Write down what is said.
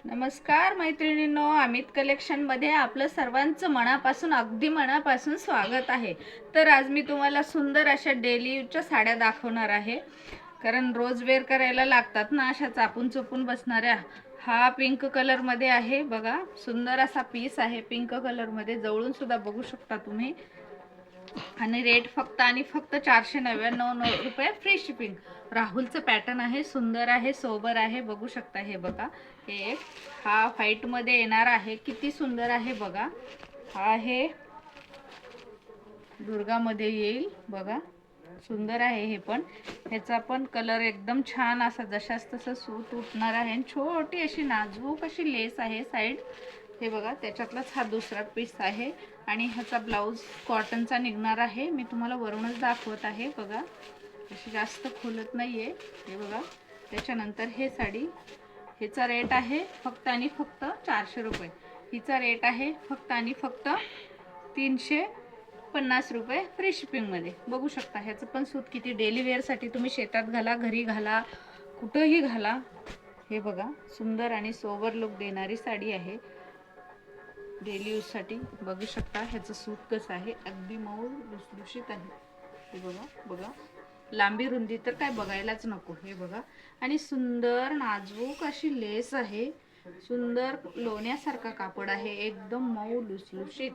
नमस्कार मैत्रिणींनो, अमित कलेक्शनमध्ये आपलं सर्वांचं मनापासून अगदी मनापासून स्वागत आहे। तर आज मी तुम्हाला सुंदर अशा डेली यूजच्या साड्या दाखवणार आहे, कारण रोज वेअर करायला लागतात ना अशा चापून चुपून बसणाऱ्या। हा पिंक कलरमध्ये आहे बघा, सुंदर असा पीस आहे पिंक कलरमध्ये, जवळून सुद्धा बघू शकता तुम्ही। आणि रेट फक्त आणि फक्त 499 रुपये, फ्री शिपिंग। राहुलचं पॅटर्न आहे, सुंदर आहे, सोबर आहे, बघू शकता। हे बघा, हे हा व्हाईट मध्ये येणार आहे, किती सुंदर आहे बघा। हा हे दुर्गा मध्ये येईल बघा, सुंदर आहे हे पण। ह्याचा पण कलर एकदम छान असा जशास तसं सूत उठणार आहे। छोटी अशी नाजूक अशी लेस आहे साइड, हे बघा। त्याच्यातलाच हा दुसरा पीस आहे आणि ह्याचा ब्लाउज कॉटनचा निघणार आहे। मी तुम्हाला वरूनच दाखवत आहे बघा, अशी जास्त खोलत नाहीये, हे बघा। त्याच्यानंतर हे साडी, ह्याचा रेट आहे फक्त आणि फक्त 400 रुपये। हिचा रेट आहे फक्त आणि फक्त 350 रुपये, फ्री शिपिंग मध्ये। बघू शकता ह्याचं पण सूत किती डेली वेअर साठी तुम्ही शेतात घाला, घरी घाला, कुठेही घाला। हे बघा, सुंदर आणि सोबर लुक देणारी साडी आहे डेली यूज साठी। बघू शकता ह्याचं सूत कसं आहे, अगदी मऊ लुसलुशीत आहे। हे बघा बघा, लांबी रुंदी तर काय बघायलाच नको, हे बघा। आणि सुंदर नाजूक अशी लेस आहे, सुंदर लोण्यासारखा कापड आहे, एकदम मऊ लुसलुशीत।